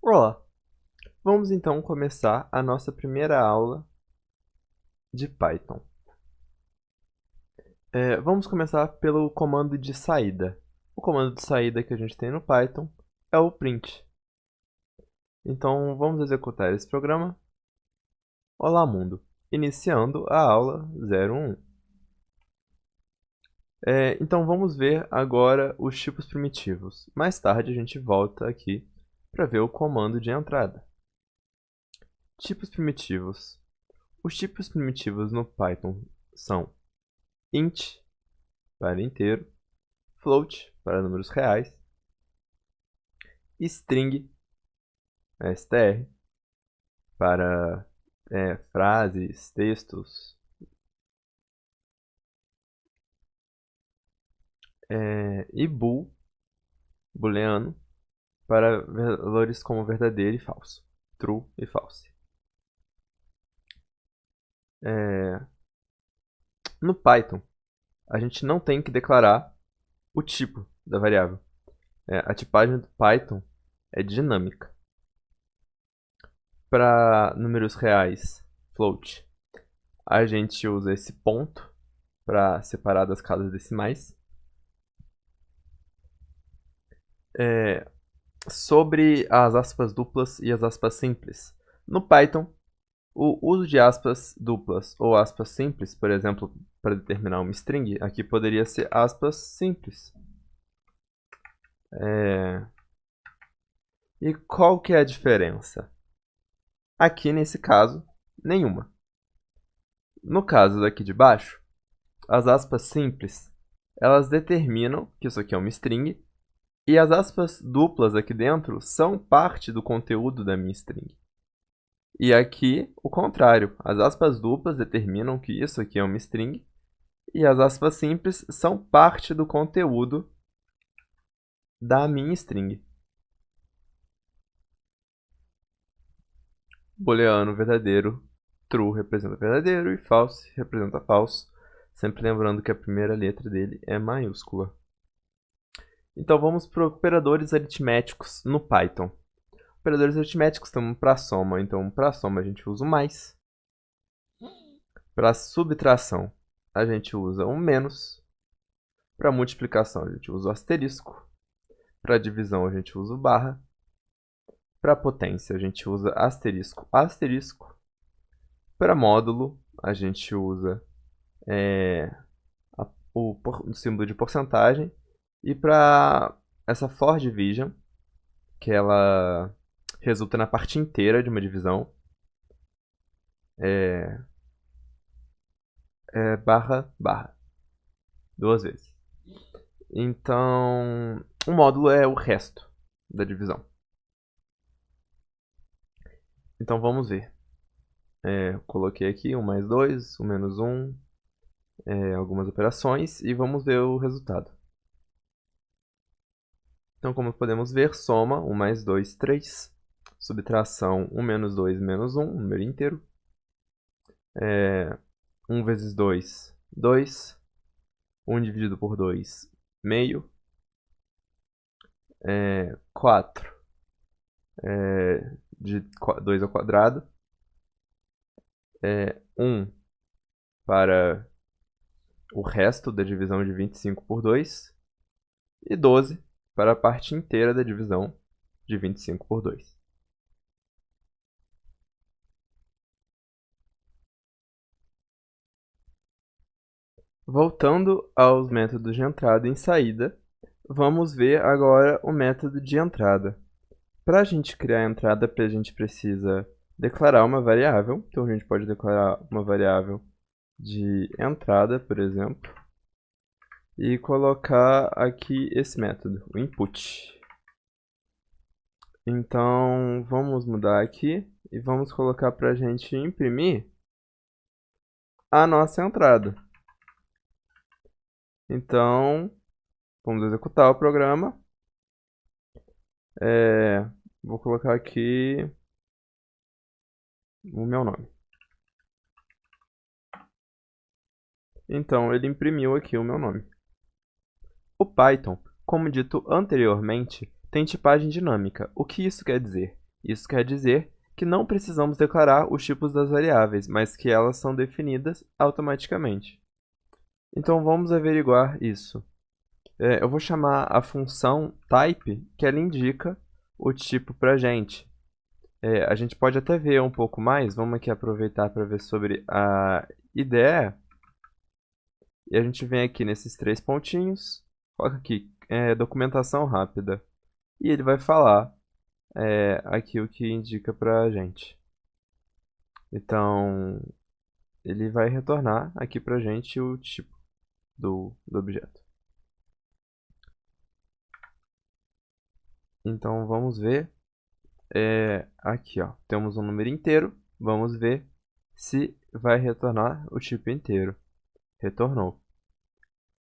Olá, vamos então começar a nossa primeira aula de Python. Vamos começar pelo comando de saída. O comando de saída que a gente tem no Python é o print. Então vamos executar esse programa. Olá mundo, iniciando a aula 01. Então vamos ver agora os tipos primitivos. Mais tarde a gente volta aqui para ver o comando de entrada. Tipos primitivos. Os tipos primitivos no Python são int, para inteiro, float, para números reais, string, str, para frases, textos, e bool, booleano, para valores como verdadeiro e falso, true e false. No Python, a gente não tem que declarar o tipo da variável. A tipagem do Python é dinâmica. Para números reais, float, a gente usa esse ponto para separar das casas decimais. Sobre as aspas duplas e as aspas simples. No Python, o uso de aspas duplas ou aspas simples, por exemplo, para determinar uma string, aqui poderia ser aspas simples. E qual que é a diferença? Aqui, nesse caso, nenhuma. No caso daqui de baixo, as aspas simples, elas determinam que isso aqui é uma string, e as aspas duplas aqui dentro são parte do conteúdo da minha string. E aqui, o contrário. As aspas duplas determinam que isso aqui é uma string, e as aspas simples são parte do conteúdo da minha string. Booleano verdadeiro, true representa verdadeiro e false representa falso. Sempre lembrando que a primeira letra dele é maiúscula. Então vamos para operadores aritméticos no Python. Operadores aritméticos temos para soma. Então para soma a gente usa o mais. Para subtração a gente usa o menos. Para multiplicação a gente usa o asterisco. Para divisão a gente usa o barra. Para potência a gente usa asterisco, asterisco. Para módulo a gente usa o símbolo de porcentagem. E para essa for division, que ela resulta na parte inteira de uma divisão, barra, barra. Duas vezes. Então, o módulo é o resto da divisão. Então, vamos ver. Coloquei aqui 1 mais 2, 1 menos 1, algumas operações, e vamos ver o resultado. Então, como podemos ver, soma 1 mais 2, 3. Subtração 1 menos 2, menos 1, número inteiro. 1 vezes 2, 2. 1 dividido por 2, meio. 4 de 2 ao quadrado. 1 para o resto da divisão de 25 por 2. E 12 para a parte inteira da divisão de 25 por 2. Voltando aos métodos de entrada e saída, vamos ver agora o método de entrada. Para a gente criar a entrada, a gente precisa declarar uma variável. Então, a gente pode declarar uma variável de entrada, por exemplo, e colocar aqui esse método, o input. Então, vamos mudar aqui e vamos colocar para a gente imprimir a nossa entrada. Então, vamos executar o programa. Vou colocar aqui o meu nome. Então, ele imprimiu aqui o meu nome. O Python, como dito anteriormente, tem tipagem dinâmica. O que isso quer dizer? Isso quer dizer que não precisamos declarar os tipos das variáveis, mas que elas são definidas automaticamente. Então vamos averiguar isso. Eu vou chamar a função type, que ela indica o tipo para a gente. A gente pode até ver um pouco mais, vamos aqui aproveitar para ver sobre a IDE. E a gente vem aqui nesses 3 pontinhos, coloca aqui, documentação rápida. E ele vai falar aqui o que indica para a gente. Então, ele vai retornar aqui para a gente o tipo do objeto. Então, vamos ver. Aqui, ó, temos um número inteiro. Vamos ver se vai retornar o tipo inteiro. Retornou.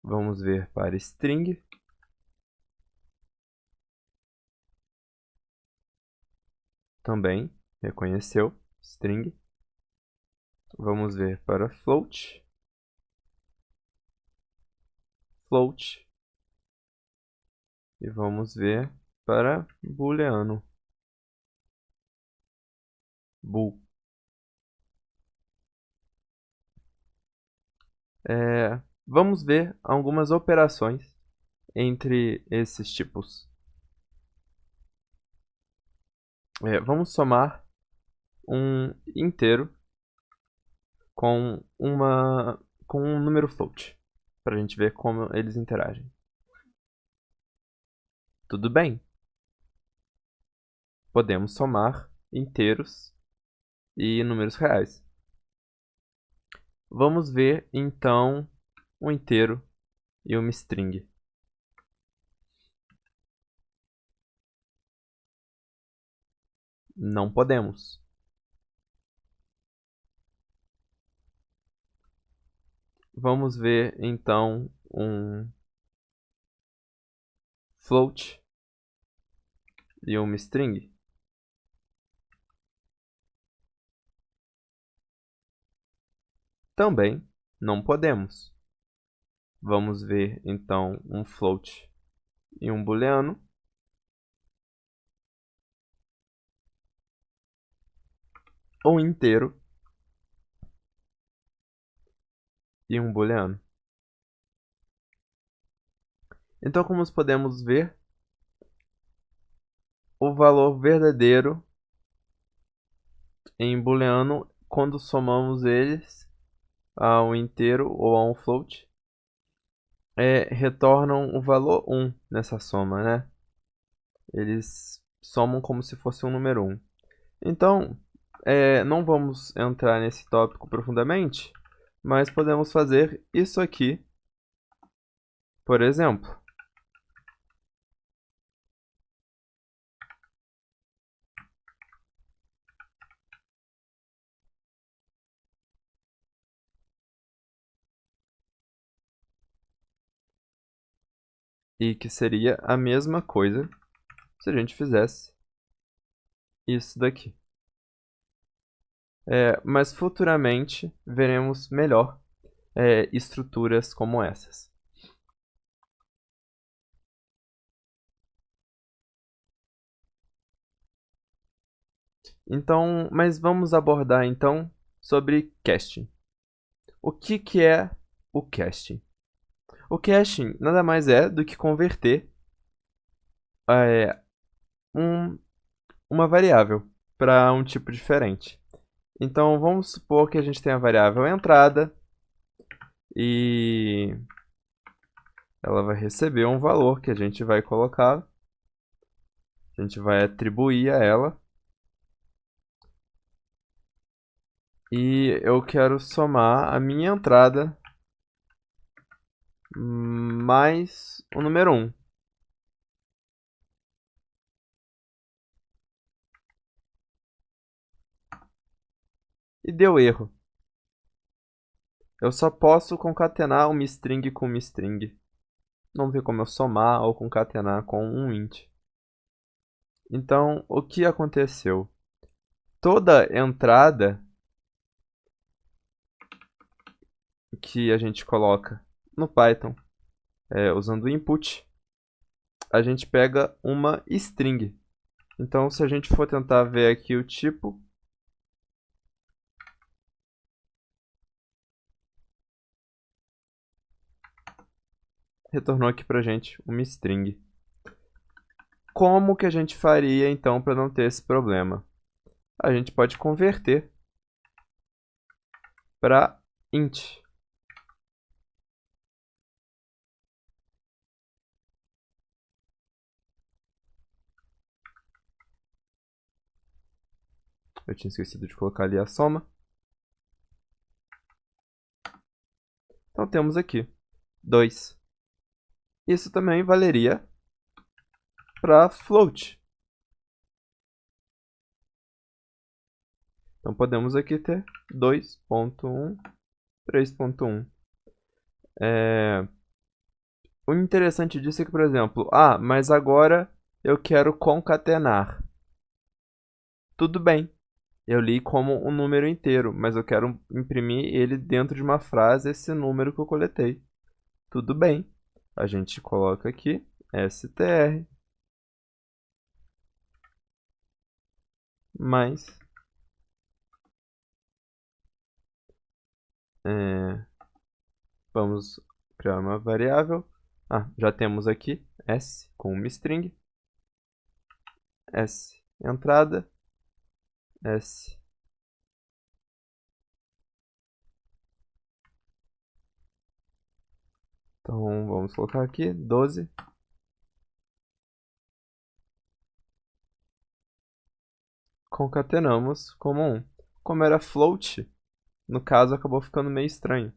Vamos ver para string. Também reconheceu string. Vamos ver para float. Float. E vamos ver para booleano. Bool. Vamos ver algumas operações entre esses tipos. Vamos somar um inteiro com um número float, para a gente ver como eles interagem. Tudo bem. Podemos somar inteiros e números reais. Vamos ver, então, um inteiro e uma string. Não podemos. Vamos ver, então, um float e uma string. Também não podemos. Vamos ver, então, um float e um booleano. Um inteiro e um booleano. Então, como podemos ver, o valor verdadeiro em booleano, quando somamos eles a um inteiro ou a um float, retornam o valor 1 nessa soma, né? Eles somam como se fosse um número 1. Então, não vamos entrar nesse tópico profundamente, mas podemos fazer isso aqui, por exemplo. E que seria a mesma coisa se a gente fizesse isso daqui. Mas futuramente veremos melhor estruturas como essas. Então, mas vamos abordar então sobre casting. O que é o casting? O caching nada mais é do que converter uma variável para um tipo diferente. Então vamos supor que a gente tem a variável entrada e ela vai receber um valor que a gente vai colocar, a gente vai atribuir a ela. E eu quero somar a minha entrada mais o número 1. E deu erro. Eu só posso concatenar uma string com uma string. Não tem como eu somar ou concatenar com um int. Então, o que aconteceu? Toda entrada que a gente coloca no Python, usando o input, a gente pega uma string. Então, se a gente for tentar ver aqui o tipo, retornou aqui pra gente uma string. Como que a gente faria, então, para não ter esse problema? A gente pode converter para int. Eu tinha esquecido de colocar ali a soma. Então temos aqui 2. Isso também valeria para float. Então podemos aqui ter 2.1, 3.1. O interessante disso é que, por exemplo, mas agora eu quero concatenar. Tudo bem, eu li como um número inteiro, mas eu quero imprimir ele dentro de uma frase, esse número que eu coletei. Tudo bem, a gente coloca aqui str mais vamos criar uma variável. Já temos aqui s com uma string, s entrada, s então vamos colocar aqui 12. Concatenamos como 1. Como era float, no caso acabou ficando meio estranho.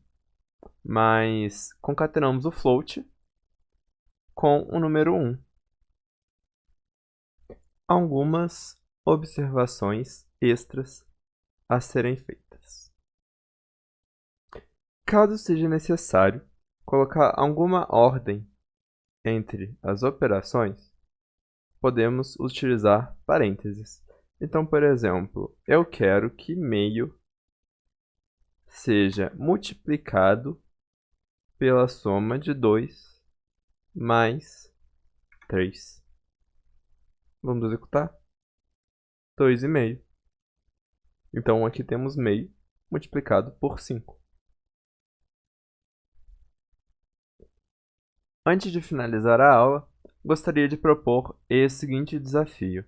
Mas concatenamos o float com o número 1. Algumas observações extras a serem feitas. Caso seja necessário colocar alguma ordem entre as operações, podemos utilizar parênteses. Então, por exemplo, eu quero que meio seja multiplicado pela soma de 2 mais 3. Vamos executar. 2,5. Então, aqui temos meio multiplicado por 5. Antes de finalizar a aula, gostaria de propor esse seguinte desafio.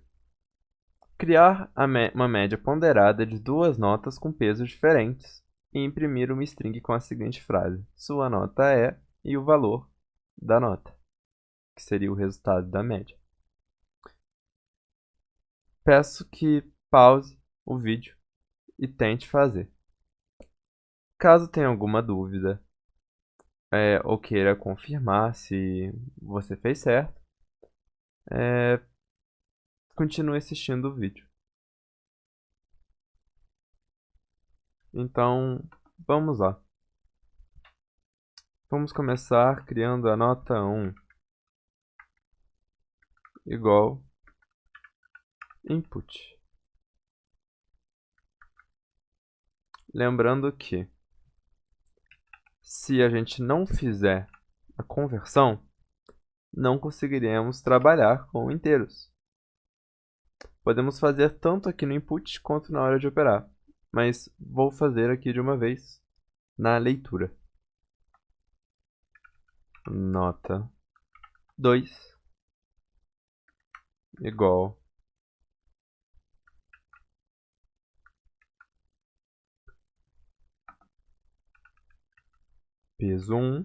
Criar uma média ponderada de duas notas com pesos diferentes e imprimir uma string com a seguinte frase: sua nota é e o valor da nota, que seria o resultado da média. Peço que pause o vídeo e tente fazer. Caso tenha alguma dúvida ou queira confirmar se você fez certo, continue assistindo o vídeo. Então, vamos lá. Vamos começar criando a nota 1 igual input. Lembrando que se a gente não fizer a conversão, não conseguiremos trabalhar com inteiros. Podemos fazer tanto aqui no input quanto na hora de operar, mas vou fazer aqui de uma vez na leitura. Nota 2 igual peso 1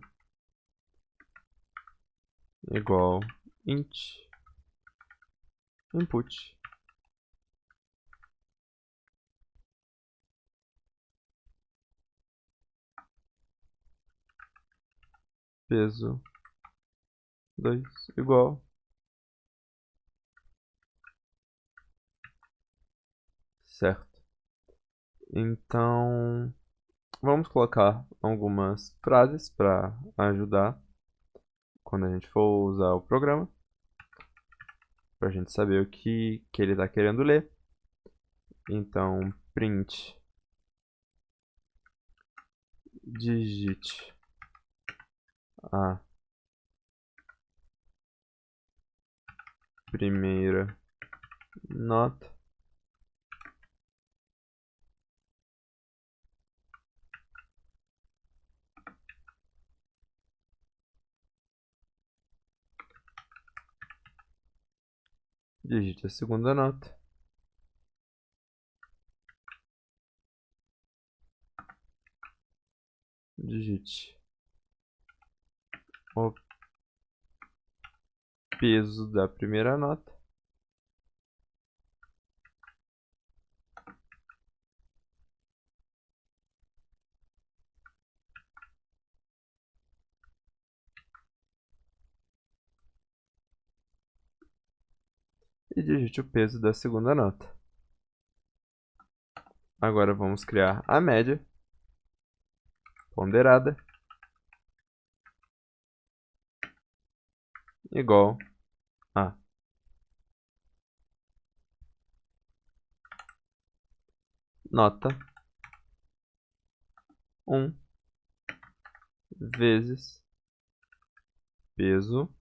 igual int input peso 2 igual certo. Então, vamos colocar algumas frases para ajudar quando a gente for usar o programa, para a gente saber o que ele está querendo ler. Então, print digite a primeira nota. Digite a segunda nota. Digite o peso da primeira nota. E digite o peso da segunda nota. Agora vamos criar a média ponderada igual a nota 1 vezes peso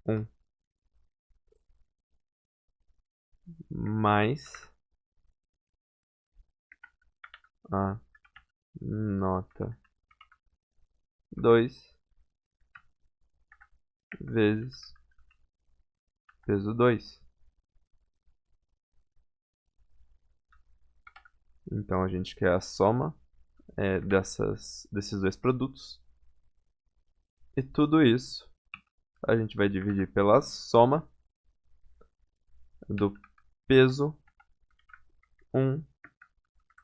1 mais a nota 2 vezes peso 2. Então a gente quer a soma desses dois produtos. E tudo isso a gente vai dividir pela soma do peso 1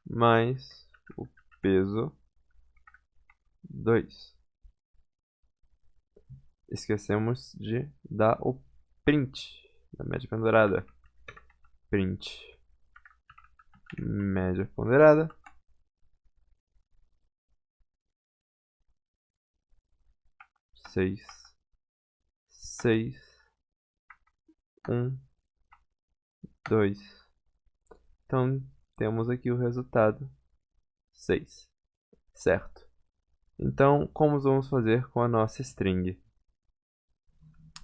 mais o peso 2. Esquecemos de dar o print da média ponderada. Print média ponderada. Seis, 1, 2. Então, temos aqui o resultado 6, certo? Então, como vamos fazer com a nossa string?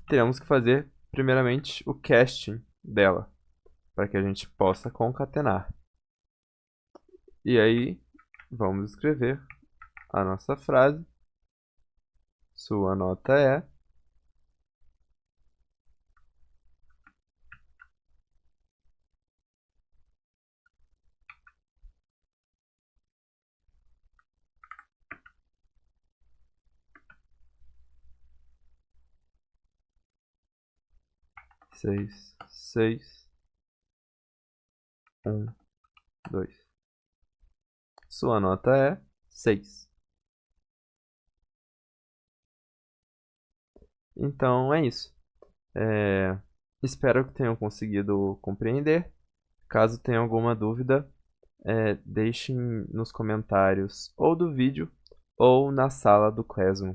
Teremos que fazer, primeiramente, o casting dela, para que a gente possa concatenar. E aí, vamos escrever a nossa frase. Sua nota é... Seis, 1, 2. Sua nota é 6. Então é isso. Espero que tenham conseguido compreender. Caso tenha alguma dúvida, deixem nos comentários ou do vídeo ou na sala do Classroom.